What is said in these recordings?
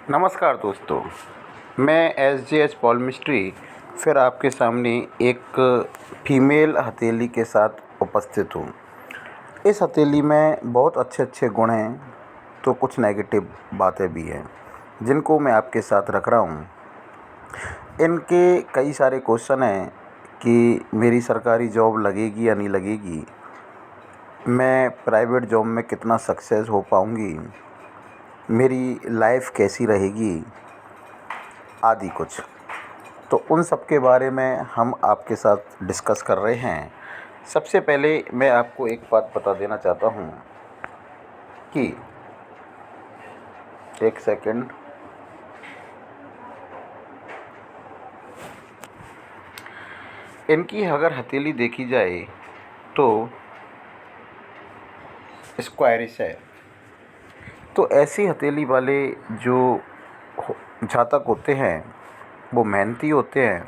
नमस्कार दोस्तों, मैं एस पॉल मिस्ट्री फिर आपके सामने एक फीमेल हथेली के साथ उपस्थित हूँ। इस हथेली में बहुत अच्छे अच्छे गुण हैं, तो कुछ नेगेटिव बातें भी हैं जिनको मैं आपके साथ रख रहा हूँ। इनके कई सारे क्वेश्चन हैं कि मेरी सरकारी जॉब लगेगी या नहीं लगेगी, मैं प्राइवेट जॉब में कितना सक्सेस हो पाऊँगी, मेरी लाइफ कैसी रहेगी आदि कुछ। तो उन सब के बारे में हम आपके साथ डिस्कस कर रहे हैं। सबसे पहले मैं आपको एक बात बता देना चाहता हूँ कि एक सेकंड, इनकी अगर हथेली देखी जाए तो स्क्वायरिश है। तो ऐसी हथेली वाले जो जातक होते हैं वो मेहनती होते हैं।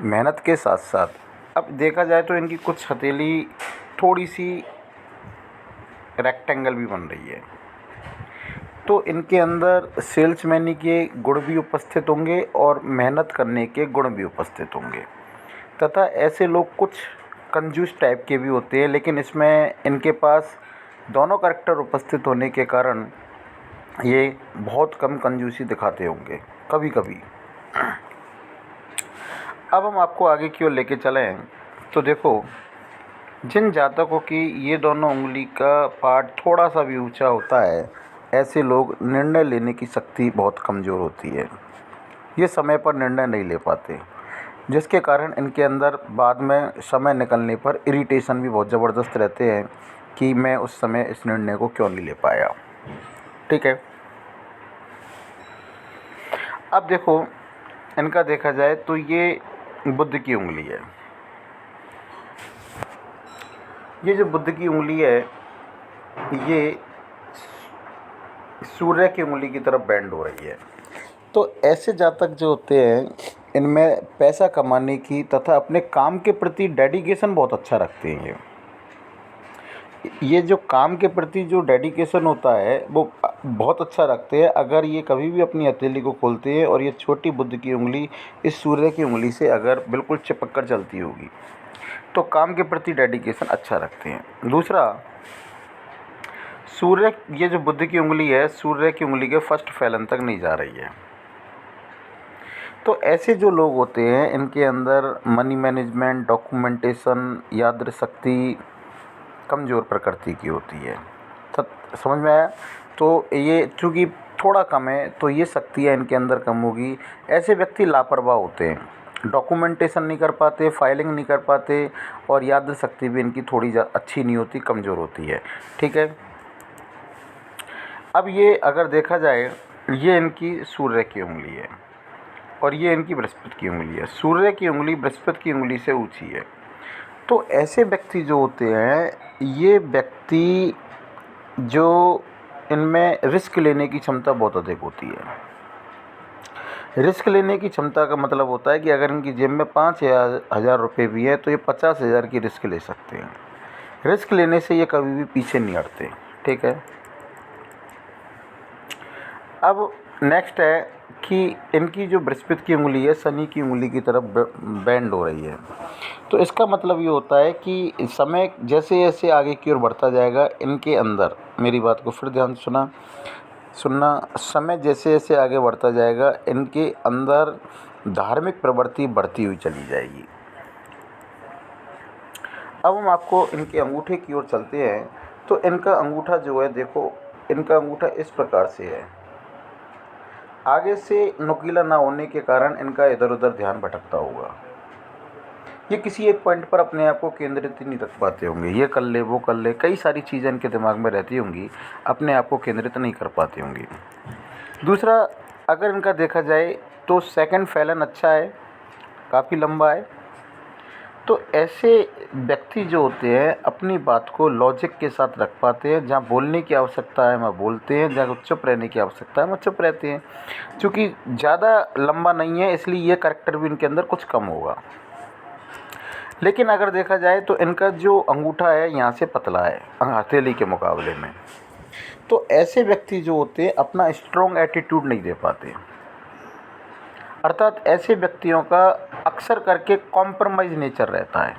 मेहनत के साथ साथ अब देखा जाए तो इनकी कुछ हथेली थोड़ी सी रेक्टेंगल भी बन रही है, तो इनके अंदर सेल्समैनी के गुण भी उपस्थित होंगे और मेहनत करने के गुण भी उपस्थित होंगे। तथा ऐसे लोग कुछ कंजूस टाइप के भी होते हैं, लेकिन इसमें इनके पास दोनों कैरेक्टर उपस्थित होने के कारण ये बहुत कम कंजूसी दिखाते होंगे कभी कभी। अब हम आपको आगे की ओर लेके चलें तो देखो, जिन जातकों की ये दोनों उंगली का पार्ट थोड़ा सा भी ऊंचा होता है, ऐसे लोग निर्णय लेने की शक्ति बहुत कमज़ोर होती है। ये समय पर निर्णय नहीं ले पाते, जिसके कारण इनके अंदर बाद में समय निकलने पर इरिटेशन भी बहुत ज़बरदस्त रहते हैं कि मैं उस समय इस निर्णय को क्यों नहीं ले पाया। ठीक है। अब देखो, इनका देखा जाए तो ये बुध की उंगली है। ये जो बुध की उंगली है ये सूर्य की उंगली की तरफ बेंड हो रही है। तो ऐसे जातक जो होते हैं इनमें पैसा कमाने की तथा अपने काम के प्रति डेडिकेशन बहुत अच्छा रखते हैं। ये जो काम के प्रति जो डेडिकेशन होता है वो बहुत अच्छा रखते हैं। अगर ये कभी भी अपनी हथेली को खोलते हैं और ये छोटी बुध की उंगली इस सूर्य की उंगली से अगर बिल्कुल चिपक कर चलती होगी तो काम के प्रति डेडिकेशन अच्छा रखते हैं। दूसरा, सूर्य, ये जो बुध की उंगली है सूर्य की उंगली के फर्स्ट फैलन तक नहीं जा रही है। तो ऐसे जो लोग होते हैं इनके अंदर मनी मैनेजमेंट, डॉक्यूमेंटेशन, यादशक्ति कमज़ोर प्रकृति की होती है। समझ में आया? तो ये चूँकि थोड़ा कम है तो ये शक्तियाँ इनके अंदर कम होगी। ऐसे व्यक्ति लापरवाह होते हैं, डॉक्यूमेंटेशन नहीं कर पाते, फाइलिंग नहीं कर पाते और यादशक्ति भी इनकी थोड़ी अच्छी नहीं होती, कमज़ोर होती है। ठीक है। अब ये अगर देखा जाए, ये इनकी सूर्य की उंगली है और ये इनकी बृहस्पति की उंगली है। सूर्य की उंगली बृहस्पति की उंगली से ऊंची है। तो ऐसे व्यक्ति जो होते हैं, ये व्यक्ति जो इनमें रिस्क लेने की क्षमता बहुत अधिक होती है। रिस्क लेने की क्षमता का मतलब होता है कि अगर इनकी जेब में 5,000 रुपये भी है तो ये 50,000 की रिस्क ले सकते हैं। रिस्क लेने से ये कभी भी पीछे नहीं हटते। ठीक है। अब नेक्स्ट है कि इनकी जो बृहस्पति की उंगली है शनि की उंगली की तरफ बेंड हो रही है। तो इसका मतलब ये होता है कि समय जैसे जैसे आगे की ओर बढ़ता जाएगा इनके अंदर, मेरी बात को फिर ध्यान से सुनना, समय जैसे जैसे आगे बढ़ता जाएगा इनके अंदर धार्मिक प्रवृत्ति बढ़ती हुई चली जाएगी। अब हम आपको इनके अंगूठे की ओर चलते हैं। तो इनका अंगूठा जो है, देखो इनका अंगूठा इस प्रकार से है। आगे से नुकीला ना होने के कारण इनका इधर उधर ध्यान भटकता होगा। ये किसी एक पॉइंट पर अपने आप को केंद्रित ही नहीं रख पाते होंगे। ये कर ले, वो कर ले, कई सारी चीज़ें इनके दिमाग में रहती होंगी, अपने आप को केंद्रित नहीं कर पाते होंगे। दूसरा, अगर इनका देखा जाए तो सेकंड फैलन अच्छा है, काफ़ी लंबा है। तो ऐसे व्यक्ति जो होते हैं अपनी बात को लॉजिक के साथ रख पाते हैं। जहाँ बोलने की आवश्यकता है वहाँ बोलते हैं, जहाँ चुप रहने की आवश्यकता है वहाँ चुप रहते हैं। क्योंकि ज़्यादा लंबा नहीं है इसलिए ये करैक्टर भी इनके अंदर कुछ कम होगा। लेकिन अगर देखा जाए तो इनका जो अंगूठा है यहाँ से पतला है हथेली के मुकाबले में। तो ऐसे व्यक्ति जो होते हैं अपना स्ट्रॉन्ग एटीट्यूड नहीं दे पाते, अर्थात ऐसे व्यक्तियों का अक्सर करके कॉम्प्रोमाइज़ नेचर रहता है,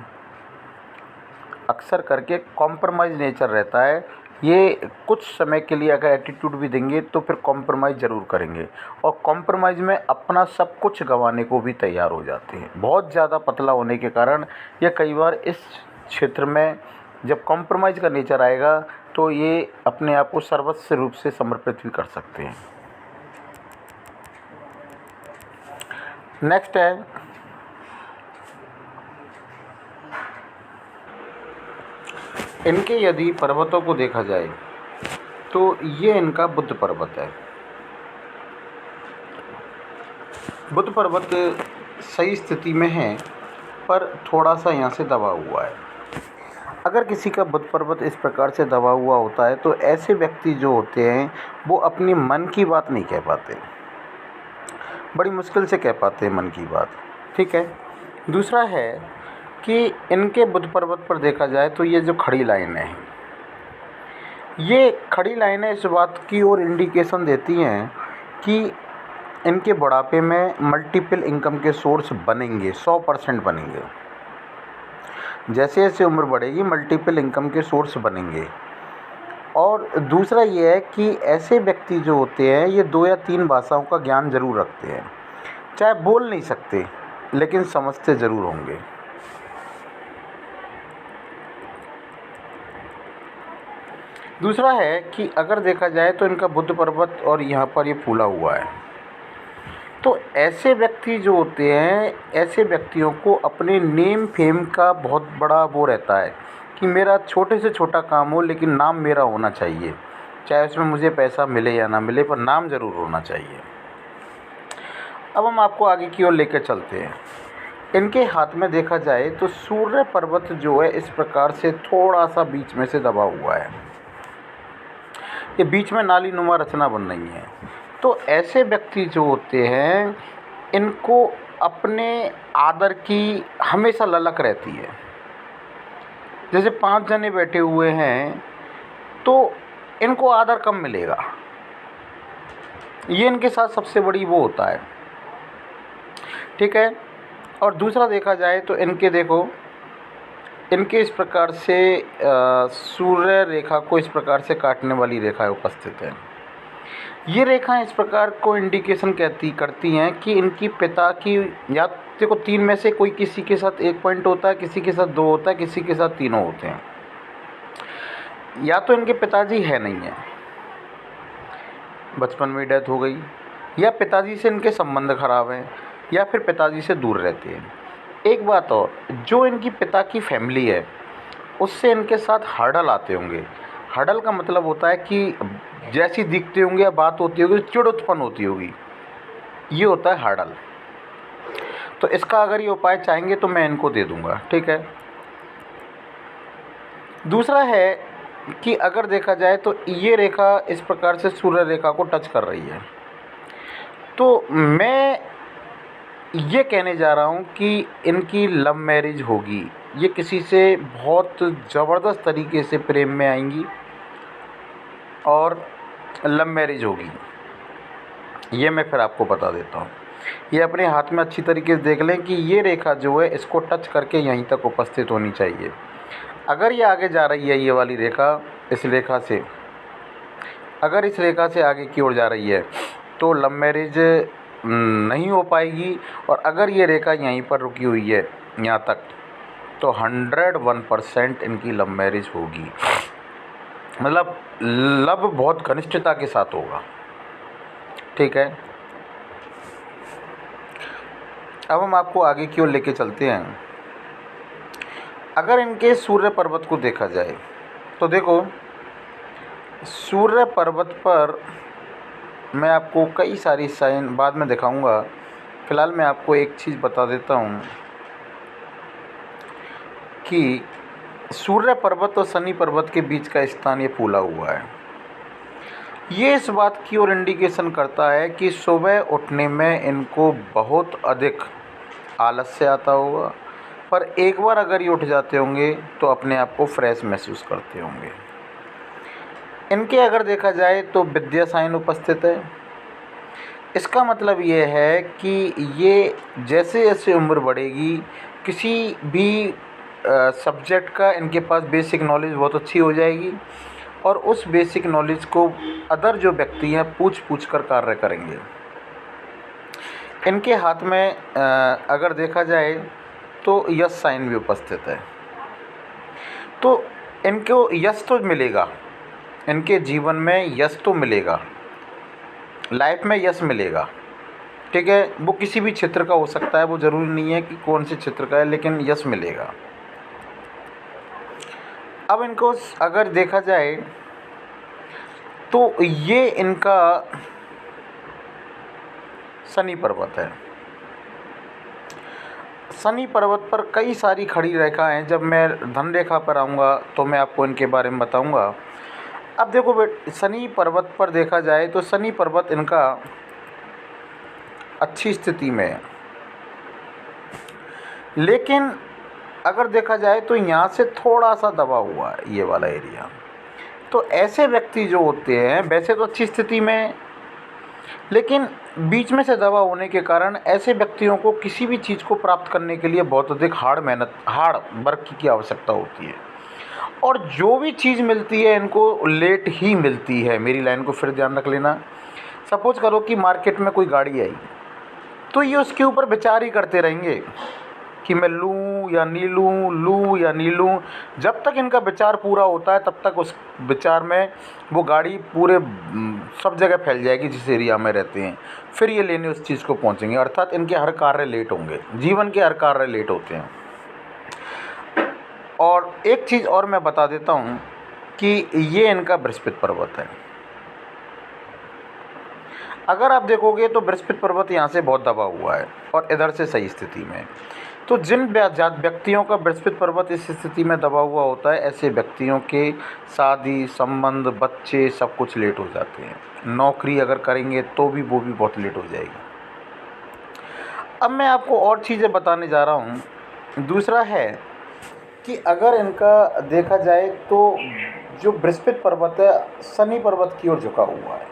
अक्सर करके कॉम्प्रोमाइज़ नेचर रहता है। ये कुछ समय के लिए अगर एटीट्यूड भी देंगे तो फिर कॉम्प्रोमाइज़ ज़रूर करेंगे, और कॉम्प्रोमाइज़ में अपना सब कुछ गंवाने को भी तैयार हो जाते हैं। बहुत ज़्यादा पतला होने के कारण ये कई बार इस क्षेत्र में जब कॉम्प्रोमाइज़ का नेचर आएगा तो ये अपने आप को सर्वस्व रूप से समर्पित भी कर सकते हैं। नेक्स्ट है इनके यदि पर्वतों को देखा जाए तो ये इनका बुद्ध पर्वत है। बुद्ध पर्वत सही स्थिति में है पर थोड़ा सा यहाँ से दबा हुआ है। अगर किसी का बुद्ध पर्वत इस प्रकार से दबा हुआ होता है तो ऐसे व्यक्ति जो होते हैं वो अपनी मन की बात नहीं कह पाते, बड़ी मुश्किल से कह पाते हैं मन की बात। ठीक है। दूसरा है कि इनके बुद्ध पर्वत पर देखा जाए तो ये जो खड़ी लाइनें हैं, ये खड़ी लाइनें इस बात की ओर इंडिकेशन देती हैं कि इनके बुढ़ापे में मल्टीपल इनकम के सोर्स बनेंगे, 100% बनेंगे। जैसे जैसे उम्र बढ़ेगी मल्टीपल इनकम के सोर्स बनेंगे। और दूसरा ये है कि ऐसे व्यक्ति जो होते हैं ये 2 या 3 भाषाओं का ज्ञान ज़रूर रखते हैं, चाहे बोल नहीं सकते लेकिन समझते ज़रूर होंगे। दूसरा है कि अगर देखा जाए तो इनका बुद्ध पर्वत और यहाँ पर ये फूला हुआ है, तो ऐसे व्यक्ति जो होते हैं, ऐसे व्यक्तियों को अपने नेम फेम का बहुत बड़ा वो रहता है कि मेरा छोटे से छोटा काम हो लेकिन नाम मेरा होना चाहिए, चाहे उसमें मुझे पैसा मिले या ना मिले पर नाम ज़रूर होना चाहिए। अब हम आपको आगे की ओर लेकर चलते हैं। इनके हाथ में देखा जाए तो सूर्य पर्वत जो है इस प्रकार से थोड़ा सा बीच में से दबा हुआ है, ये बीच में नाली नुमा रचना बन रही है। तो ऐसे व्यक्ति जो होते हैं इनको अपने आदर की हमेशा ललक रहती है। जैसे 5 जने बैठे हुए हैं तो इनको आदर कम मिलेगा, ये इनके साथ सबसे बड़ी वो होता है। ठीक है। और दूसरा देखा जाए तो इनके देखो, इनके इस प्रकार से सूर्य रेखा को इस प्रकार से काटने वाली रेखाएं उपस्थित हैं। ये रेखाएं इस प्रकार को इंडिकेशन करती हैं कि इनकी पिता की, या देखो 3 में से कोई किसी के साथ 1 पॉइंट होता है, किसी के साथ 2 होता है, किसी के साथ 3 होते हैं। या तो इनके पिताजी है नहीं है, बचपन में डेथ हो गई, या पिताजी से इनके संबंध खराब हैं, या फिर पिताजी से दूर रहते हैं। एक बात और, जो इनकी पिता की फैमिली है उससे इनके साथ हर्डल आते होंगे। हर्डल का मतलब होता है कि जैसी दिखते होंगे या बात होती होगी चिड़ उत्पन्न होती होगी, ये होता है हर्डल। तो इसका अगर ये उपाय चाहेंगे तो मैं इनको दे दूंगा। ठीक है। दूसरा है कि अगर देखा जाए तो ये रेखा इस प्रकार से सूर्य रेखा को टच कर रही है, तो मैं ये कहने जा रहा हूँ कि इनकी लव मैरिज होगी। ये किसी से बहुत ज़बरदस्त तरीके से प्रेम में आएंगी और लव मैरिज होगी, ये मैं फिर आपको बता देता हूँ। ये अपने हाथ में अच्छी तरीके से देख लें कि ये रेखा जो है इसको टच करके यहीं तक उपस्थित होनी चाहिए। अगर ये आगे जा रही है, ये वाली रेखा इस रेखा से, अगर इस रेखा से आगे की ओर जा रही है तो लव मैरिज नहीं हो पाएगी। और अगर ये रेखा यहीं पर रुकी हुई है यहाँ तक, तो 101% इनकी लव मैरिज होगी। मतलब लव बहुत घनिष्ठता के साथ होगा। ठीक है। अब हम आपको आगे की ओर लेके चलते हैं। अगर इनके सूर्य पर्वत को देखा जाए तो देखो, सूर्य पर्वत पर मैं आपको कई सारी साइन बाद में दिखाऊंगा। फ़िलहाल मैं आपको एक चीज़ बता देता हूँ कि सूर्य पर्वत और शनि पर्वत के बीच का स्थान ये फूला हुआ है। ये इस बात की ओर इंडिकेशन करता है कि सुबह उठने में इनको बहुत अधिक आलस्य आता होगा, पर एक बार अगर ये उठ जाते होंगे तो अपने आप को फ्रेश महसूस करते होंगे। इनके अगर देखा जाए तो विद्या साइन उपस्थित है। इसका मतलब ये है कि ये जैसे जैसे उम्र बढ़ेगी किसी भी सब्जेक्ट का इनके पास बेसिक नॉलेज बहुत अच्छी हो जाएगी और उस बेसिक नॉलेज को अदर जो व्यक्ति हैं पूछ पूछ कर कार्य करेंगे। इनके हाथ में अगर देखा जाए तो यश साइन भी उपस्थित है। तो इनको यश तो मिलेगा, इनके जीवन में यश तो मिलेगा, लाइफ में यश मिलेगा, ठीक है। वो किसी भी क्षेत्र का हो सकता है, वो ज़रूरी नहीं है कि कौन से क्षेत्र का है, लेकिन यश मिलेगा। अब इनको अगर देखा जाए तो ये इनका शनि पर्वत है। शनि पर्वत पर कई सारी खड़ी रेखाएं हैं। जब मैं धन रेखा पर आऊँगा तो मैं आपको इनके बारे में बताऊँगा। अब देखो शनि पर्वत पर देखा जाए तो शनि पर्वत इनका अच्छी स्थिति में है, लेकिन अगर देखा जाए तो यहाँ से थोड़ा सा दबा हुआ है ये वाला एरिया। तो ऐसे व्यक्ति जो होते हैं वैसे तो अच्छी स्थिति में, लेकिन बीच में से दबा होने के कारण ऐसे व्यक्तियों को किसी भी चीज़ को प्राप्त करने के लिए बहुत अधिक हार्ड वर्क की आवश्यकता होती है। और जो भी चीज़ मिलती है इनको लेट ही मिलती है। मेरी लाइन को फिर ध्यान रख लेना। सपोज करो कि मार्केट में कोई गाड़ी आई तो ये उसके ऊपर विचार ही करते रहेंगे कि मैं लूँ या नहीं लूँ, लूँ या नहीं लूँ। जब तक इनका विचार पूरा होता है तब तक उस विचार में वो गाड़ी पूरे सब जगह फैल जाएगी जिस एरिया में रहते हैं। फिर ये लेने उस चीज़ को पहुँचेंगे, अर्थात इनके हर कार्य लेट होंगे, जीवन के हर कार्य लेट होते हैं। और एक चीज़ और मैं बता देता हूँ कि ये इनका बृहस्पति पर्वत है। अगर आप देखोगे तो बृहस्पति पर्वत यहाँ से बहुत दबा हुआ है और इधर से सही स्थिति में। तो जिन व्यक्तियों का बृहस्पति पर्वत इस स्थिति में दबा हुआ होता है, ऐसे व्यक्तियों के शादी, संबंध, बच्चे सब कुछ लेट हो जाते हैं। नौकरी अगर करेंगे तो भी वो भी बहुत लेट हो जाएगी। अब मैं आपको और चीज़ें बताने जा रहा हूँ। दूसरा है कि अगर इनका देखा जाए तो जो बृहस्पति पर्वत है शनि पर्वत की ओर झुका हुआ है।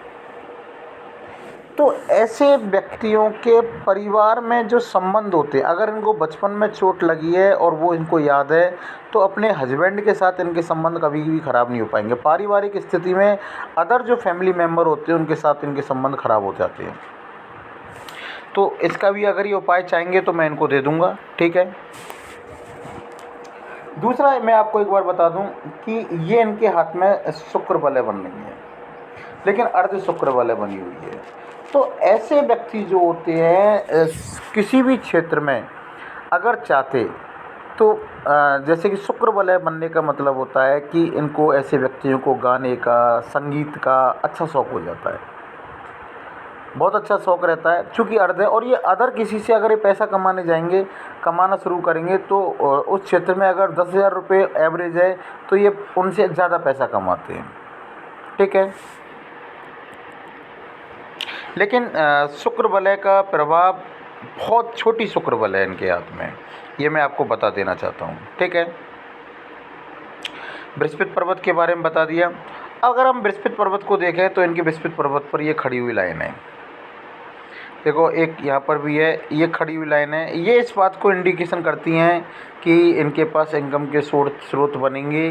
तो ऐसे व्यक्तियों के परिवार में जो संबंध होते हैं, अगर इनको बचपन में चोट लगी है और वो इनको याद है तो अपने हस्बैंड के साथ इनके संबंध कभी भी ख़राब नहीं हो पाएंगे। पारिवारिक स्थिति में अदर जो फैमिली मेम्बर होते हैं उनके साथ इनके संबंध ख़राब हो जाते हैं। तो इसका भी अगर ये उपाय चाहेंगे तो मैं इनको दे दूँगा, ठीक है। दूसरा मैं आपको एक बार बता दूं कि ये इनके हाथ में शुक्र बलय बन रही है, लेकिन अर्ध शुक्र बलय बनी हुई है। तो ऐसे व्यक्ति जो होते हैं किसी भी क्षेत्र में अगर चाहते तो जैसे कि शुक्र बलय बनने का मतलब होता है कि इनको ऐसे व्यक्तियों को गाने का, संगीत का अच्छा शौक़ हो जाता है, बहुत अच्छा शौक़ रहता है चूँकि अर्ध है। और ये अदर किसी से अगर ये पैसा कमाने जाएंगे, कमाना शुरू करेंगे तो उस क्षेत्र में अगर 10,000 रुपये एवरेज है तो ये उनसे ज़्यादा पैसा कमाते हैं, ठीक है। लेकिन शुक्र बलय का प्रभाव बहुत छोटी शुक्र बलय है इनके हाथ में, ये मैं आपको बता देना चाहता हूँ, ठीक है। बृहस्पति पर्वत के बारे में बता दिया। अगर हम बृहस्पति पर्वत को देखें तो इनके बृहस्पति पर्वत पर ये खड़ी हुई लाइन है, देखो एक यहाँ पर भी है, ये खड़ी हुई लाइन है। ये इस बात को इंडिकेशन करती हैं कि इनके पास इनकम के स्रोत बनेंगे।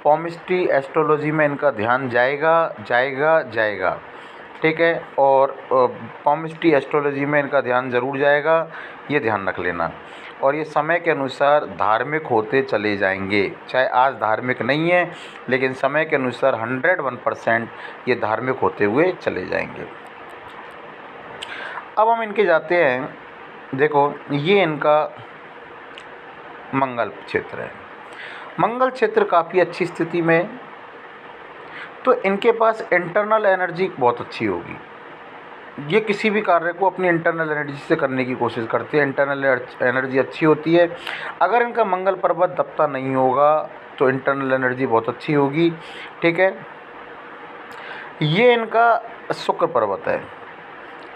पॉमिस्ट्री एस्ट्रोलॉजी में इनका ध्यान जाएगा, ठीक है। और पॉमिस्ट्री एस्ट्रोलॉजी में इनका ध्यान ज़रूर जाएगा, ये ध्यान रख लेना। और ये समय के अनुसार धार्मिक होते चले जाएंगे। चाहे आज धार्मिक नहीं है, लेकिन समय के अनुसार 101% ये धार्मिक होते हुए चले जाएंगे। अब हम इनके जाते हैं, देखो ये इनका मंगल क्षेत्र है। मंगल क्षेत्र काफ़ी अच्छी स्थिति में है, तो इनके पास इंटरनल एनर्जी बहुत अच्छी होगी। ये किसी भी कार्य को अपनी इंटरनल एनर्जी से करने की कोशिश करते हैं, इंटरनल एनर्जी अच्छी होती है। अगर इनका मंगल पर्वत दबता नहीं होगा तो इंटरनल एनर्जी बहुत अच्छी होगी, ठीक है। ये इनका शुक्र पर्वत है।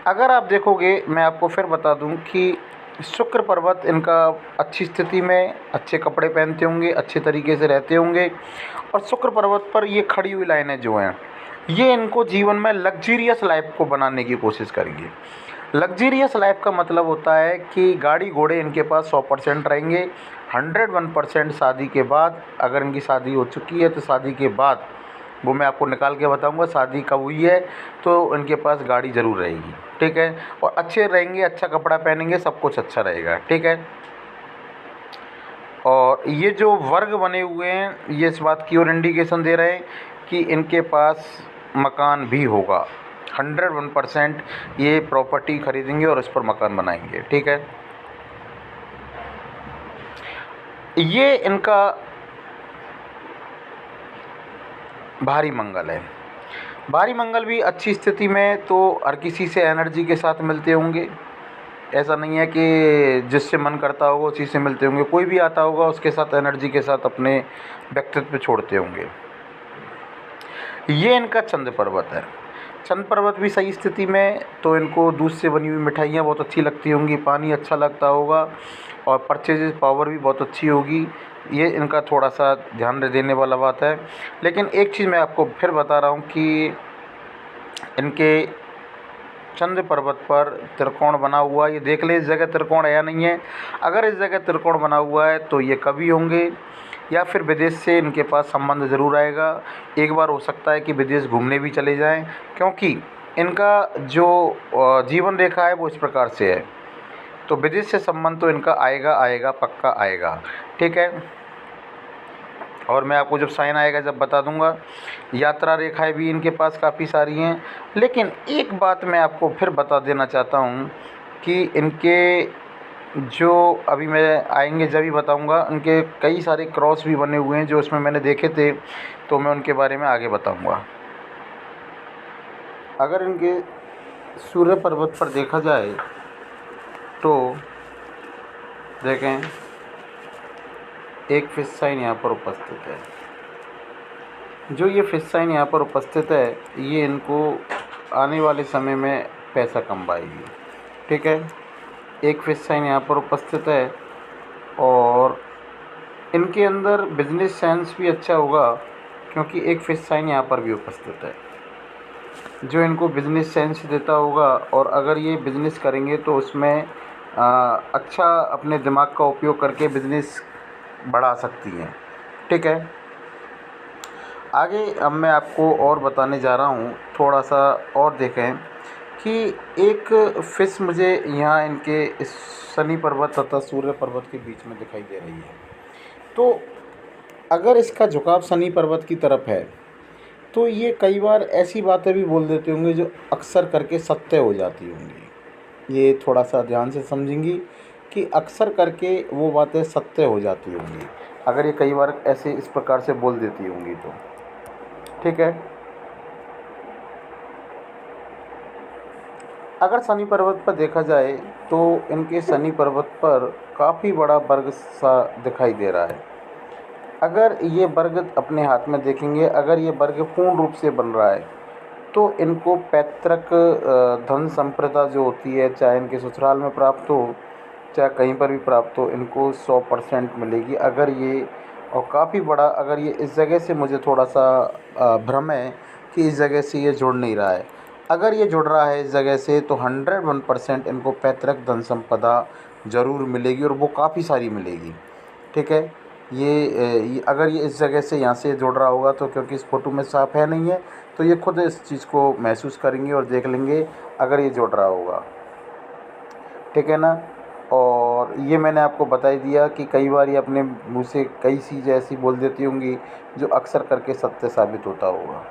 अगर आप देखोगे, मैं आपको फिर बता दूं कि शुक्र पर्वत इनका अच्छी स्थिति में, अच्छे कपड़े पहनते होंगे, अच्छे तरीके से रहते होंगे। और शुक्र पर्वत पर ये खड़ी हुई लाइनें जो हैं, ये इनको जीवन में लग्ज़रियस लाइफ को बनाने की कोशिश करेंगी। लग्ज़रियस लाइफ का मतलब होता है कि गाड़ी घोड़े इनके पास 100% रहेंगे। 101% शादी के बाद, अगर इनकी शादी हो चुकी है तो शादी के बाद वो मैं आपको निकाल के बताऊंगा शादी कब हुई है, तो इनके पास गाड़ी ज़रूर रहेगी, ठीक है। और अच्छे रहेंगे, अच्छा कपड़ा पहनेंगे, सब कुछ अच्छा रहेगा, ठीक है। और ये जो वर्ग बने हुए हैं, ये इस बात की ओर इंडिकेशन दे रहे हैं कि इनके पास मकान भी होगा। 101% ये प्रॉपर्टी खरीदेंगे और इस पर मकान बनाएंगे, ठीक है। ये इनका भारी मंगल है। भारी मंगल भी अच्छी स्थिति में तो हर किसी से एनर्जी के साथ मिलते होंगे। ऐसा नहीं है कि जिससे मन करता होगा उसी से मिलते होंगे, कोई भी आता होगा उसके साथ एनर्जी के साथ अपने व्यक्तित्व छोड़ते होंगे। ये इनका चंद्र पर्वत है। चंद्र पर्वत भी सही स्थिति में तो इनको दूध से बनी हुई मिठाइयाँ बहुत अच्छी लगती होंगी, पानी अच्छा लगता होगा और परचेज पावर भी बहुत अच्छी होगी। ये इनका थोड़ा सा ध्यान देने वाला बात है। लेकिन एक चीज़ मैं आपको फिर बता रहा हूँ कि इनके चंद्र पर्वत पर त्रिकोण बना हुआ है, ये देख ले इस जगह त्रिकोण है या नहीं है। अगर इस जगह त्रिकोण बना हुआ है तो ये कवि होंगे या फिर विदेश से इनके पास संबंध ज़रूर आएगा। एक बार हो सकता है कि विदेश घूमने भी चले जाएं, क्योंकि इनका जो जीवन रेखा है वो इस प्रकार से है। तो विदेश से संबंध तो इनका आएगा आएगा, पक्का आएगा, ठीक है। और मैं आपको जब साइन आएगा जब बता दूंगा। यात्रा रेखाएं भी इनके पास काफ़ी सारी हैं। लेकिन एक बात मैं आपको फिर बता देना चाहता हूँ कि इनके जो अभी मैं आएंगे जब ही बताऊंगा, इनके कई सारे क्रॉस भी बने हुए हैं जो इसमें मैंने देखे थे, तो मैं उनके बारे में आगे बताऊंगा। अगर इनके सूर्य पर्वत पर देखा जाए तो देखें, एक फिश साइन यहाँ पर उपस्थित है। जो ये फिश साइन यहाँ पर उपस्थित है, ये इनको आने वाले समय में पैसा कमवाएगी, ठीक है। एक फिश साइन यहाँ पर उपस्थित है और इनके अंदर बिजनेस सेंस भी अच्छा होगा, क्योंकि एक फिश साइन यहाँ पर भी उपस्थित है जो इनको बिजनेस सेंस देता होगा। और अगर ये बिजनेस करेंगे तो उसमें अच्छा अपने दिमाग का उपयोग करके बिजनेस बढ़ा सकती हैं, ठीक है। आगे अब मैं आपको और बताने जा रहा हूँ, थोड़ा सा और देखें कि एक फिश मुझे यहाँ इनके इस शनि पर्वत तथा सूर्य पर्वत के बीच में दिखाई दे रही है। तो अगर इसका झुकाव शनि पर्वत की तरफ है तो ये कई बार ऐसी बातें भी बोल देते होंगे जो अक्सर करके सत्य हो जाती होंगी। ये थोड़ा सा ध्यान से समझेंगी कि अक्सर करके वो बातें सत्य हो जाती होंगी, अगर ये कई बार ऐसे इस प्रकार से बोल देती होंगी तो, ठीक है। अगर शनि पर्वत पर देखा जाए तो इनके शनि पर्वत पर काफ़ी बड़ा वर्ग सा दिखाई दे रहा है। अगर ये वर्ग अपने हाथ में देखेंगे, अगर ये वर्ग पूर्ण रूप से बन रहा है तो इनको पैतृक धन संपदा जो होती है, चाहे इनके ससुराल में प्राप्त हो चाहे कहीं पर भी प्राप्त हो, इनको 100% मिलेगी। अगर ये और काफ़ी बड़ा, अगर ये इस जगह से मुझे थोड़ा सा भ्रम है कि इस जगह से ये जुड़ नहीं रहा है। अगर ये जुड़ रहा है इस जगह से तो 101% इनको पैतृक धन संपदा ज़रूर मिलेगी और वो काफ़ी सारी मिलेगी, ठीक है। ये अगर ये इस जगह से यहाँ से जुड़ रहा होगा तो, क्योंकि इस फ़ोटो में साफ है नहीं है, तो ये खुद इस चीज़ को महसूस करेंगे और देख लेंगे अगर ये जुड़ रहा होगा, ठीक है ना। और ये मैंने आपको बता ही दिया कि कई बार ये अपने मुँह से कई चीज़ें ऐसी बोल देती होंगी जो अक्सर करके सत्य साबित होता होगा।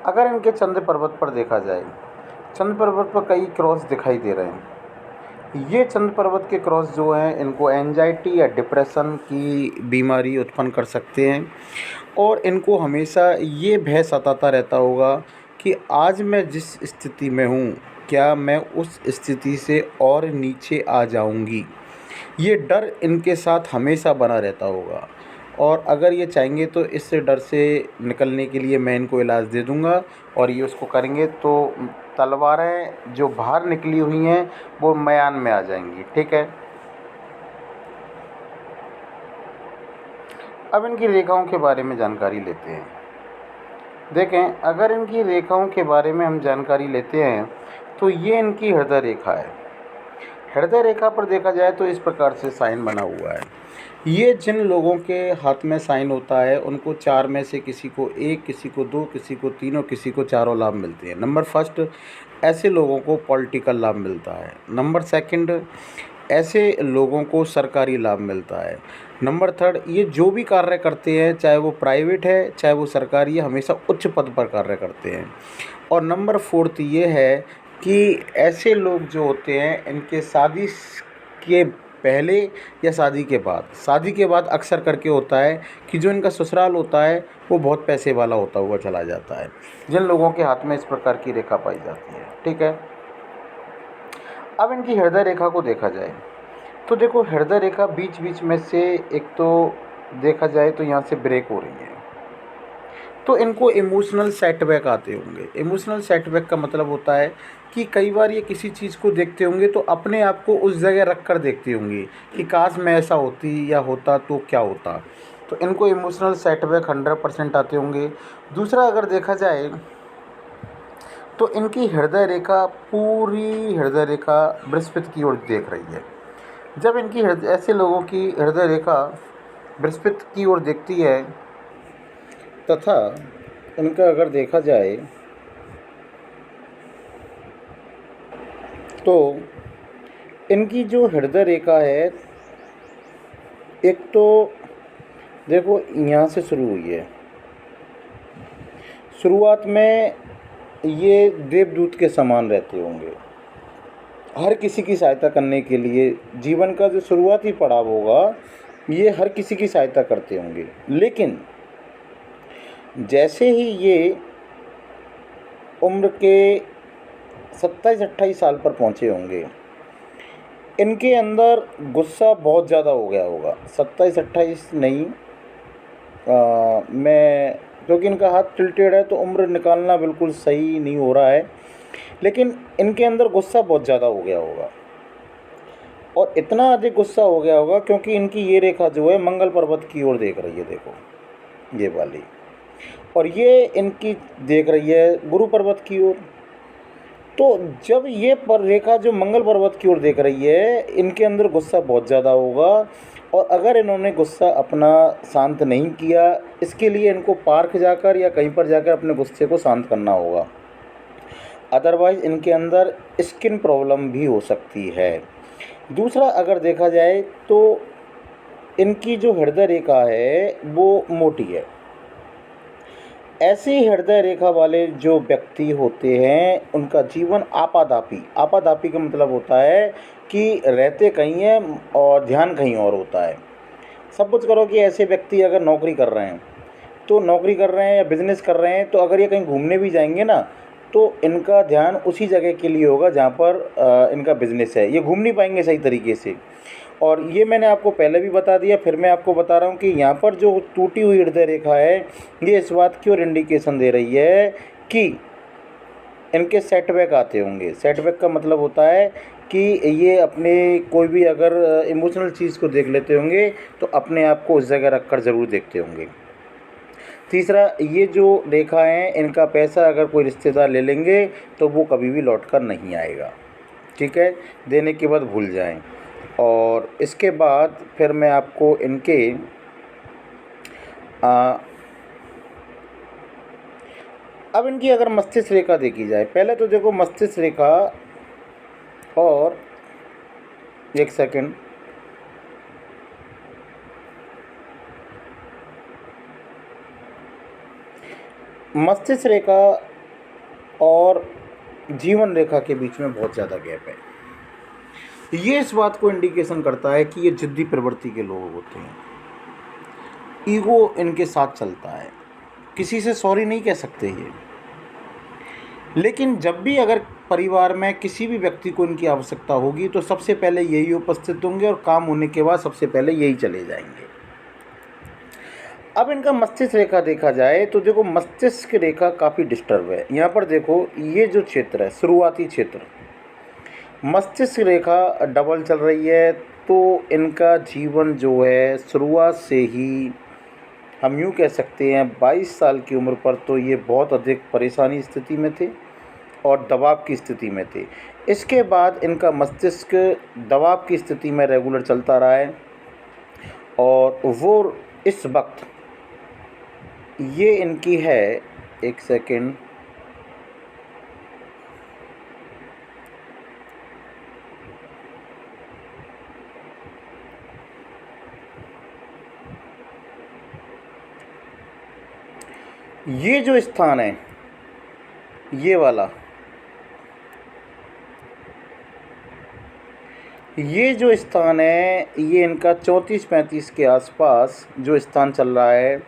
अगर इनके चंद्र पर्वत पर देखा जाए, चंद्र पर्वत पर कई क्रॉस दिखाई दे रहे हैं। ये चंद्र पर्वत के क्रॉस जो हैं इनको एंजाइटी या डिप्रेशन की बीमारी उत्पन्न कर सकते हैं और इनको हमेशा ये भय सताता रहता होगा कि आज मैं जिस स्थिति में हूँ क्या मैं उस स्थिति से और नीचे आ जाऊँगी। ये डर इनके साथ हमेशा बना रहता होगा और अगर ये चाहेंगे तो इस डर से निकलने के लिए मैं इनको इलाज दे दूँगा और ये उसको करेंगे तो तलवारें जो बाहर निकली हुई हैं वो मैदान में आ जाएंगी। ठीक है। अब इनकी रेखाओं के बारे में जानकारी लेते हैं। देखें, अगर इनकी रेखाओं के बारे में हम जानकारी लेते हैं तो ये इनकी हृदय रेखा है। हृदय रेखा पर देखा जाए तो इस प्रकार से साइन बना हुआ है। ये जिन लोगों के हाथ में साइन होता है उनको 4 में से किसी को 1, किसी को 2, किसी को 3 और किसी को 4 लाभ मिलते हैं। नंबर फर्स्ट, ऐसे लोगों को पॉलिटिकल लाभ मिलता है। नंबर सेकंड, ऐसे लोगों को सरकारी लाभ मिलता है। नंबर थर्ड, ये जो भी कार्य करते हैं चाहे वो प्राइवेट है चाहे वो सरकारी है, हमेशा उच्च पद पर कार्य करते हैं। और नंबर फोर्थ ये है कि ऐसे लोग जो होते हैं इनके शादी के पहले या शादी के बाद अक्सर करके होता है कि जो इनका ससुराल होता है वो बहुत पैसे वाला होता हुआ चला जाता है, जिन लोगों के हाथ में इस प्रकार की रेखा पाई जाती है। ठीक है। अब इनकी हृदय रेखा को देखा जाए तो देखो, हृदय रेखा बीच बीच में से एक तो देखा जाए तो यहाँ से ब्रेक हो रही है, तो इनको इमोशनल सेटबैक आते होंगे। इमोशनल सेटबैक का मतलब होता है कि कई बार ये किसी चीज़ को देखते होंगे तो अपने आप को उस जगह रख कर देखते होंगे कि काश मैं ऐसा होती या होता तो क्या होता। तो इनको इमोशनल सेटबैक 100% आते होंगे। दूसरा, अगर देखा जाए तो इनकी हृदय रेखा, पूरी हृदय रेखा बृहस्पति की ओर देख रही है। जब इनकी ऐसे लोगों की हृदय रेखा बृहस्पति की ओर देखती है तथा इनका अगर देखा जाए तो इनकी जो हृदय रेखा है, एक तो देखो यहाँ से शुरू हुई है। शुरुआत में ये देवदूत के समान रहते होंगे, हर किसी की सहायता करने के लिए। जीवन का जो शुरुआती पड़ाव होगा ये हर किसी की सहायता करते होंगे। लेकिन जैसे ही ये उम्र के 27-28 साल पर पहुँचे होंगे, इनके अंदर गुस्सा बहुत ज़्यादा हो गया होगा। 27-28 नहीं, मैं क्योंकि इनका हाथ टिल्टेड है तो उम्र निकालना बिल्कुल सही नहीं हो रहा है, लेकिन इनके अंदर गुस्सा बहुत ज़्यादा हो गया होगा। और इतना अधिक गुस्सा हो गया होगा क्योंकि इनकी ये रेखा जो है मंगल पर्वत की ओर देख रही है। देखो ये वाली, और ये इनकी देख रही है गुरु पर्वत की ओर। तो जब ये पर रेखा जो मंगल पर्वत की ओर देख रही है, इनके अंदर गुस्सा बहुत ज़्यादा होगा। और अगर इन्होंने गुस्सा अपना शांत नहीं किया, इसके लिए इनको पार्क जाकर या कहीं पर जाकर अपने गुस्से को शांत करना होगा। अदरवाइज़ इनके अंदर स्किन प्रॉब्लम भी हो सकती है। दूसरा, अगर देखा जाए तो इनकी जो हृदय रेखा है वो मोटी है। ऐसी हृदय रेखा वाले जो व्यक्ति होते हैं उनका जीवन आपाधापी का मतलब होता है कि रहते कहीं हैं और ध्यान कहीं और होता है। सब कुछ करो कि ऐसे व्यक्ति अगर नौकरी कर रहे हैं या बिज़नेस कर रहे हैं, तो अगर ये कहीं घूमने भी जाएंगे ना तो इनका ध्यान उसी जगह के लिए होगा जहाँ पर इनका बिज़नेस है। ये घूम नहीं पाएंगे सही तरीके से। और ये मैंने आपको पहले भी बता दिया, फिर मैं आपको बता रहा हूँ कि यहाँ पर जो टूटी हुई हृदय रेखा है ये इस बात की ओर इंडिकेशन दे रही है कि इनके सेटबैक आते होंगे। सेटबैक का मतलब होता है कि ये अपने कोई भी अगर इमोशनल चीज़ को देख लेते होंगे तो अपने आप को उस जगह रख कर ज़रूर देखते होंगे। तीसरा, ये जो रेखा है इनका पैसा अगर कोई रिश्तेदार ले लेंगे तो वो कभी भी लौट कर नहीं आएगा। ठीक है, देने के बाद भूल जाएं। और इसके बाद फिर मैं आपको इनके अब इनकी अगर मस्तिष्क रेखा देखी जाए, पहले तो देखो मस्तिष्क रेखा, और एक सेकंड, मस्तिष्क रेखा और जीवन रेखा के बीच में बहुत ज़्यादा गैप है। ये इस बात को इंडिकेशन करता है कि ये जिद्दी प्रवृत्ति के लोग होते हैं। ईगो इनके साथ चलता है, किसी से सॉरी नहीं कह सकते ये। लेकिन जब भी अगर परिवार में किसी भी व्यक्ति को इनकी आवश्यकता होगी तो सबसे पहले यही उपस्थित होंगे और काम होने के बाद सबसे पहले यही चले जाएंगे। अब इनका मस्तिष्क रेखा देखा जाए तो देखो मस्तिष्क रेखा काफ़ी डिस्टर्ब है। यहाँ पर देखो ये जो क्षेत्र है, शुरुआती क्षेत्र, मस्तिष्क रेखा डबल चल रही है। तो इनका जीवन जो है शुरुआत से ही हम यूँ कह सकते हैं 22 साल की उम्र पर तो ये बहुत अधिक परेशानी स्थिति में थे और दबाव की स्थिति में थे। इसके बाद इनका मस्तिष्क दबाव की स्थिति में रेगुलर चलता रहा है और वो इस वक्त ये इनकी है, एक सेकंड, ये जो स्थान है ये वाला, ये जो स्थान है ये इनका 34-35 के आसपास जो स्थान चल रहा है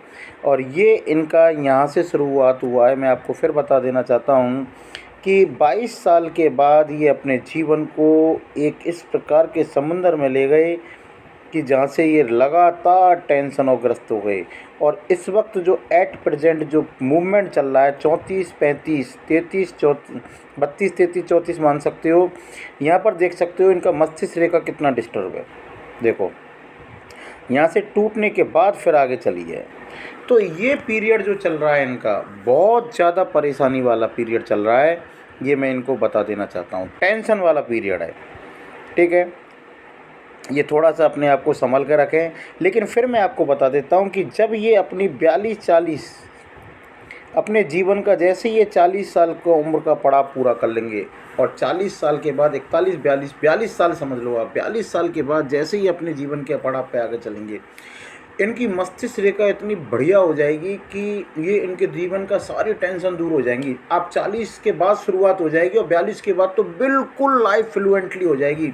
और ये इनका यहाँ से शुरुआत हुआ है। मैं आपको फिर बता देना चाहता हूँ कि 22 साल के बाद ये अपने जीवन को एक इस प्रकार के समुंदर में ले गए कि जहाँ से ये लगातार टेंशनों ग्रस्त हो गए। और इस वक्त जो एट प्रेजेंट जो मूवमेंट चल रहा है 34-35 33 34 32-33 34 मान सकते हो। यहाँ पर देख सकते हो इनका मस्तिष्क रेखा कितना डिस्टर्ब है। देखो यहाँ से टूटने के बाद फिर आगे चली है। तो ये पीरियड जो चल रहा है इनका बहुत ज़्यादा परेशानी वाला पीरियड चल रहा है। ये मैं इनको बता देना चाहता हूँ, टेंशन वाला पीरियड है। ठीक है, ये थोड़ा सा अपने आप को संभल कर रखें। लेकिन फिर मैं आपको बता देता हूँ कि जब ये अपनी 42-40 अपने जीवन का, जैसे ये 40 साल को उम्र का पड़ाव पूरा कर लेंगे और 40 साल के बाद 41-42 साल समझ लो आप, 42 साल के बाद जैसे ही अपने जीवन के पड़ाव पे आगे चलेंगे, इनकी मस्तिष्क रेखा इतनी बढ़िया हो जाएगी कि ये इनके जीवन का सारी टेंशन दूर हो जाएंगी। आप 40 के बाद शुरुआत हो जाएगी और 42 के बाद तो बिल्कुल लाइफ फ्लुएंटली हो जाएगी।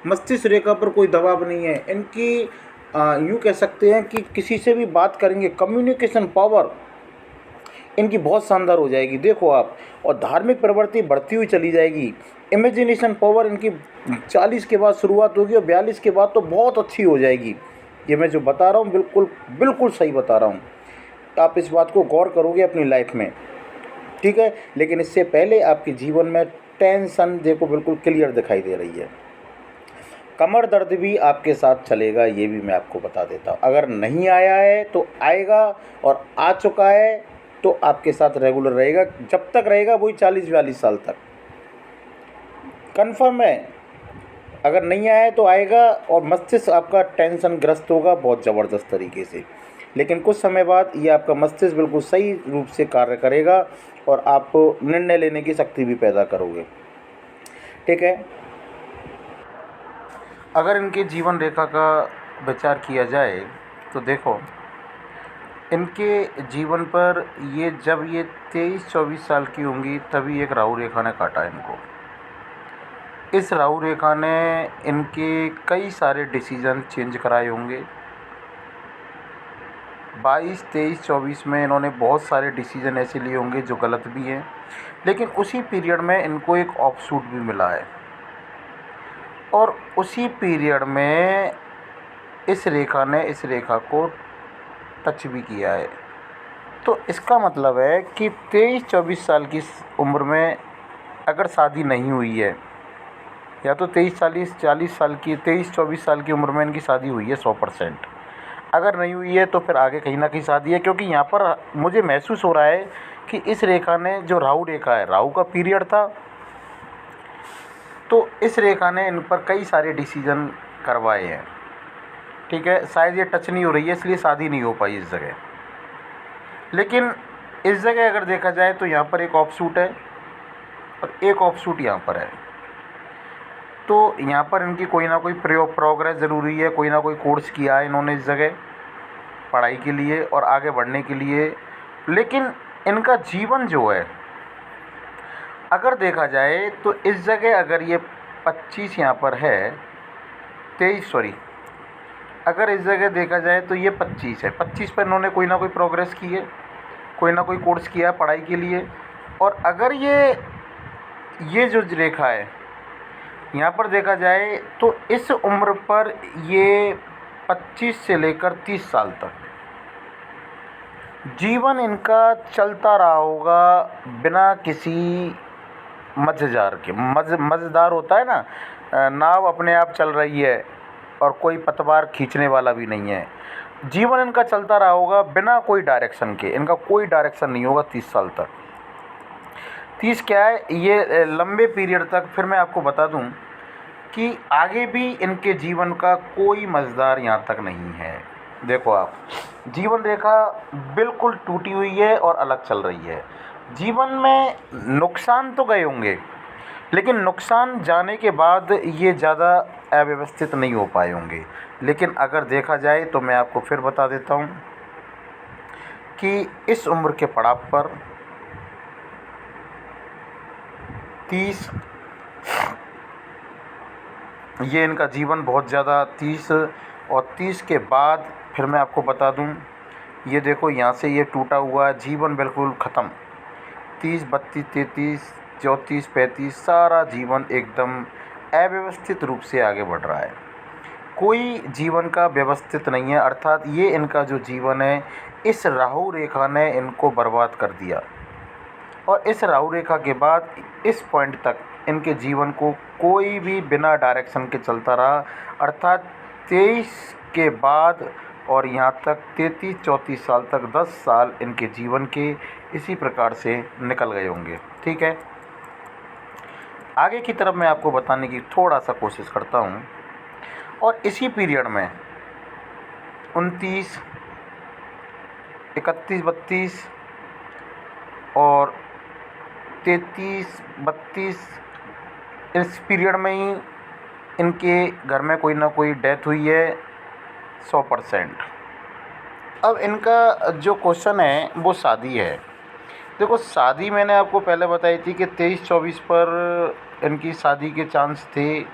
मस्तिष्क रेखा पर कोई दबाव नहीं है इनकी। यूँ कह सकते हैं कि किसी से भी बात करेंगे, कम्युनिकेशन पावर इनकी बहुत शानदार हो जाएगी, देखो आप। और धार्मिक प्रवृत्ति बढ़ती हुई चली जाएगी। इमेजिनेशन पावर इनकी 40 के बाद शुरुआत होगी और 42 के बाद तो बहुत अच्छी हो जाएगी। ये मैं जो बता रहा हूँ बिल्कुल बिल्कुल सही बता रहा हूँ। आप इस बात को गौर करोगे अपनी लाइफ में, ठीक है। लेकिन इससे पहले आपके जीवन में टेंशन देखो बिल्कुल क्लियर दिखाई दे रही है। कमर दर्द भी आपके साथ चलेगा, ये भी मैं आपको बता देता हूँ। अगर नहीं आया है तो आएगा और आ चुका है तो आपके साथ रेगुलर रहेगा। जब तक रहेगा वही 40-42 साल तक कन्फर्म है। अगर नहीं आया है तो आएगा और मस्तिष्क आपका टेंशन ग्रस्त होगा बहुत ज़बरदस्त तरीके से। लेकिन कुछ समय बाद ये आपका मस्तिष्क बिल्कुल सही रूप से कार्य करेगा और आप निर्णय लेने की शक्ति भी पैदा करोगे, ठीक है। अगर इनके जीवन रेखा का विचार किया जाए तो देखो इनके जीवन पर ये जब ये 23-24 साल की होंगी तभी एक राहु रेखा ने काटा इनको। इस राहु रेखा ने इनके कई सारे डिसीज़न चेंज कराए होंगे। 22, 23, 24 में इन्होंने बहुत सारे डिसीज़न ऐसे लिए होंगे जो गलत भी हैं। लेकिन उसी पीरियड में इनको एक ऑफशूट भी मिला है और उसी पीरियड में इस रेखा ने इस रेखा को टच भी किया है। तो इसका मतलब है कि 23-24 साल की उम्र में अगर शादी नहीं हुई है, या तो 23-40 साल की 23-24 साल की उम्र में इनकी शादी हुई है 100%। अगर नहीं हुई है तो फिर आगे कहीं ना कहीं शादी है, क्योंकि यहाँ पर मुझे महसूस हो रहा है कि इस रेखा ने, जो राहु रेखा है, राहु का पीरियड था, तो इस रेखा ने इन पर कई सारे डिसीजन करवाए हैं, ठीक है। शायद ये टच नहीं हो रही है इसलिए शादी नहीं हो पाई इस जगह। लेकिन इस जगह अगर देखा जाए तो यहाँ पर एक ऑफशूट है और एक ऑफशूट यहाँ पर है। तो यहाँ पर इनकी कोई ना कोई प्रोग्रेस ज़रूरी है, कोई ना कोई कोर्स किया है इन्होंने इस जगह पढ़ाई के लिए और आगे बढ़ने के लिए। लेकिन इनका जीवन जो है अगर देखा जाए तो इस जगह अगर ये 25 यहाँ पर है, 23 सॉरी, अगर इस जगह देखा जाए तो ये 25 है। 25 पर इन्होंने कोई ना कोई प्रोग्रेस की है, कोई ना कोई कोर्स किया है पढ़ाई के लिए। और अगर ये जो रेखा है यहाँ पर देखा जाए तो इस उम्र पर ये 25 से लेकर 30 साल तक जीवन इनका चलता रहा होगा बिना किसी मझधार के। मझधार होता है ना, नाव अपने आप चल रही है और कोई पतवार खींचने वाला भी नहीं है। जीवन इनका चलता रहा होगा बिना कोई डायरेक्शन के। इनका कोई डायरेक्शन नहीं होगा 30 साल तक। 30 क्या है ये लंबे पीरियड तक। फिर मैं आपको बता दूं कि आगे भी इनके जीवन का कोई मझधार यहाँ तक नहीं है। देखो आप, जीवन रेखा बिल्कुल टूटी हुई है और अलग चल रही है। जीवन में नुकसान तो गए होंगे, लेकिन नुकसान जाने के बाद ये ज़्यादा अव्यवस्थित नहीं हो पाए होंगे। लेकिन अगर देखा जाए तो मैं आपको फिर बता देता हूँ कि इस उम्र के पड़ाव पर 30, ये इनका जीवन बहुत ज़्यादा 30 और 30 के बाद फिर मैं आपको बता दूं, ये देखो यहाँ से ये टूटा हुआ जीवन बिल्कुल ख़त्म। 30, 32, 33, 34, 35 सारा जीवन एकदम अव्यवस्थित रूप से आगे बढ़ रहा है। कोई जीवन का व्यवस्थित नहीं है। अर्थात ये इनका जो जीवन है, इस राहु रेखा ने इनको बर्बाद कर दिया। और इस राहु रेखा के बाद इस पॉइंट तक इनके जीवन को कोई भी बिना डायरेक्शन के चलता रहा। अर्थात 23 के बाद और यहाँ तक 33-34 साल तक 10 साल इनके जीवन के इसी प्रकार से निकल गए होंगे। ठीक है, आगे की तरफ मैं आपको बताने की थोड़ा सा कोशिश करता हूँ। और इसी पीरियड में 29, 31, 32 और 33, 32 इस पीरियड में ही इनके घर में कोई ना कोई डेथ हुई है 100%। अब इनका जो क्वेश्चन है वो शादी है। देखो, शादी मैंने आपको पहले बताई थी कि 23-24 पर इनकी शादी के चांस थे।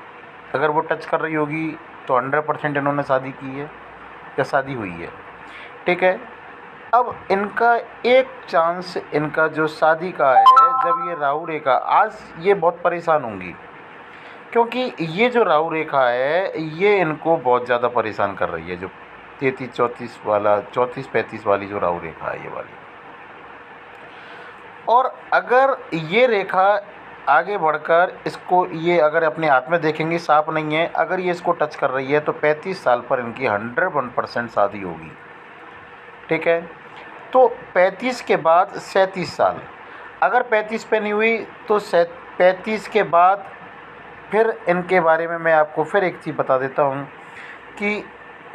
अगर वो टच कर रही होगी तो 100% इन्होंने शादी की है या शादी हुई है। ठीक है, अब इनका एक चांस इनका जो शादी का है, जब ये राहु रेखा, आज ये बहुत परेशान होंगी क्योंकि ये जो राहु रेखा है ये इनको बहुत ज़्यादा परेशान कर रही है। जो 33-34 वाला, 34-35 वाली जो राहु रेखा है ये वाली। और अगर ये रेखा आगे बढ़कर इसको, ये अगर अपने हाथ में देखेंगे साफ नहीं है, अगर ये इसको टच कर रही है तो 35 साल पर इनकी 101% शादी होगी। ठीक है, तो 35 के बाद 37 साल, अगर 35 पे नहीं हुई तो 35 के बाद फिर इनके बारे में मैं आपको फिर एक चीज़ बता देता हूँ कि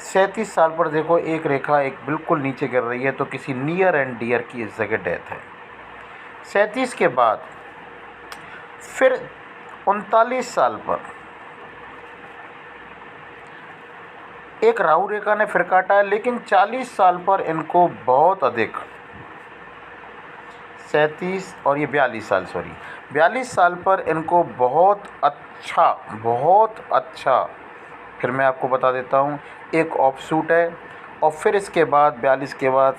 37 साल पर देखो एक रेखा एक बिल्कुल नीचे गिर रही है, तो किसी नियर एंड डियर की इस जगह डेथ है। 37 के बाद फिर 39 साल पर एक राहु रेखा ने फिर काटा है, लेकिन 40 साल पर इनको बहुत अधिक, 37 और ये 42 साल, 42 साल पर इनको बहुत अच्छा, फिर मैं आपको बता देता हूँ, एक ऑफशूट है। और फिर इसके बाद 42 के बाद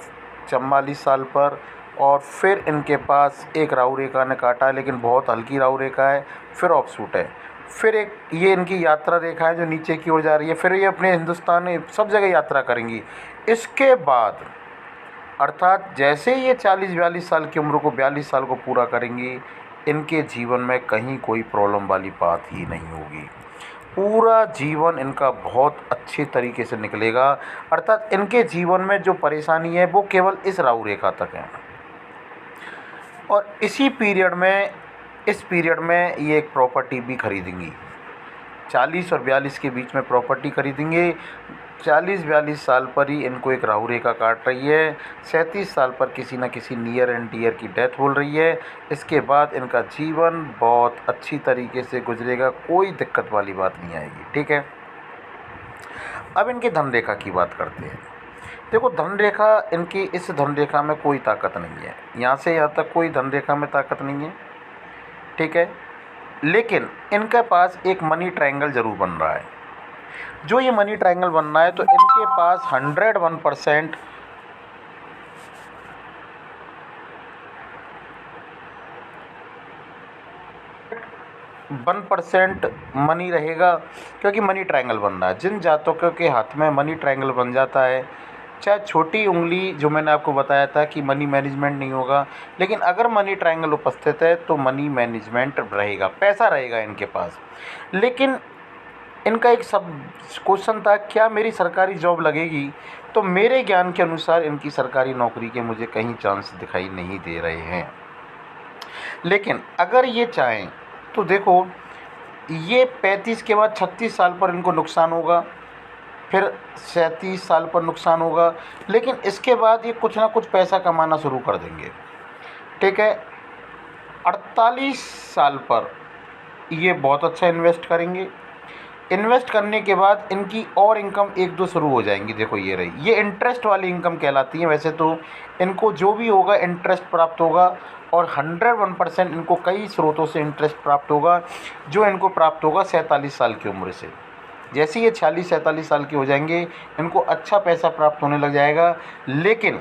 44 साल पर और फिर इनके पास एक राहु रेखा ने काटा है, लेकिन बहुत हल्की राहु रेखा है, फिर ऑफशूट है। फिर एक ये इनकी यात्रा रेखा है जो नीचे की ओर जा रही है। फिर ये अपने हिंदुस्तान में सब जगह यात्रा करेंगी। इसके बाद अर्थात जैसे ये 40-42 साल की उम्र को 42 साल को पूरा करेंगी, इनके जीवन में कहीं कोई प्रॉब्लम वाली बात ही नहीं होगी। पूरा जीवन इनका बहुत अच्छे तरीके से निकलेगा। अर्थात इनके जीवन में जो परेशानी है वो केवल इस राहु रेखा तक है। और इसी पीरियड में, इस पीरियड में ये एक प्रॉपर्टी भी खरीदेंगी। 40 और 42 के बीच में प्रॉपर्टी खरीदेंगे। 40-42 साल पर ही इनको एक राहु रेखा काट रही है। 37 साल पर किसी न किसी नियर एंड डियर की डेथ बोल रही है। इसके बाद इनका जीवन बहुत अच्छी तरीके से गुजरेगा, कोई दिक्कत वाली बात नहीं आएगी। ठीक है, अब इनकी धन रेखा की बात करते हैं। देखो, धन रेखा इनकी, इस धन रेखा में कोई ताकत नहीं है। यहाँ से यहाँ तक कोई धन रेखा में ताकत नहीं है। ठीक है, लेकिन इनके पास एक मनी ट्रायंगल ज़रूर बन रहा है। जो ये मनी ट्रायंगल बन रहा है तो इनके पास 101% मनी रहेगा, क्योंकि मनी ट्रायंगल बन रहा है। जिन जातकों के हाथ में मनी ट्रायंगल बन जाता है चाहे छोटी उंगली जो मैंने आपको बताया था कि मनी मैनेजमेंट नहीं होगा, लेकिन अगर मनी ट्रायंगल उपस्थित है तो मनी मैनेजमेंट रहेगा, पैसा रहेगा इनके पास। लेकिन इनका एक सब क्वेश्चन था, क्या मेरी सरकारी जॉब लगेगी? तो मेरे ज्ञान के अनुसार इनकी सरकारी नौकरी के मुझे कहीं चांस दिखाई नहीं दे रहे हैं। लेकिन अगर ये चाहें तो देखो, ये 35 के बाद 36 साल पर इनको नुकसान होगा, फिर 37 साल पर नुकसान होगा, लेकिन इसके बाद ये कुछ ना कुछ पैसा कमाना शुरू कर देंगे। ठीक है, 48 साल पर ये बहुत अच्छा इन्वेस्ट करेंगे। इन्वेस्ट करने के बाद इनकी और इनकम एक दो शुरू हो जाएंगी। देखो ये रही, ये इंटरेस्ट वाली इनकम कहलाती है। वैसे तो इनको जो भी होगा इंटरेस्ट प्राप्त होगा, और 101% इनको कई स्रोतों से इंटरेस्ट प्राप्त होगा, जो इनको प्राप्त होगा 47 साल की उम्र से। जैसे ये 46-47 साल के हो जाएंगे, इनको अच्छा पैसा प्राप्त होने लग जाएगा। लेकिन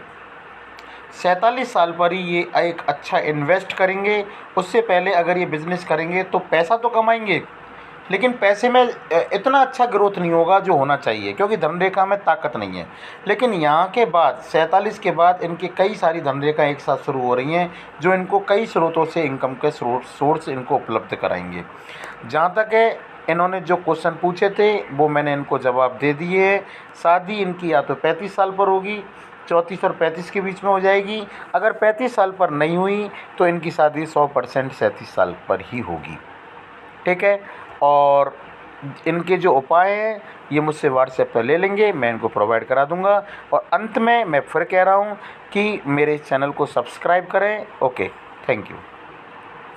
47 साल पर ही ये एक अच्छा इन्वेस्ट करेंगे। उससे पहले अगर ये बिज़नेस करेंगे तो पैसा तो कमाएंगे, लेकिन पैसे में इतना अच्छा ग्रोथ नहीं होगा जो होना चाहिए, क्योंकि धनरेखा में ताकत नहीं है। लेकिन यहाँ के बाद 47 के बाद इनकी कई सारी धनरेखा एक साथ शुरू हो रही हैं, जो इनको कई स्रोतों से इनकम के सोर्स इनको उपलब्ध कराएंगे। जहाँ तक है, इन्होंने जो क्वेश्चन पूछे थे वो मैंने इनको जवाब दे दिए। शादी इनकी या तो 35 साल पर होगी, 34 और 35 के बीच में हो जाएगी। अगर 35 साल पर नहीं हुई तो इनकी शादी 100% 37 साल पर ही होगी। ठीक है, और इनके जो उपाय हैं ये मुझसे व्हाट्सएप पर ले लेंगे, मैं इनको प्रोवाइड करा दूंगा। और अंत में मैं फिर कह रहा हूँ कि मेरे चैनल को सब्सक्राइब करें। Okay, thank you.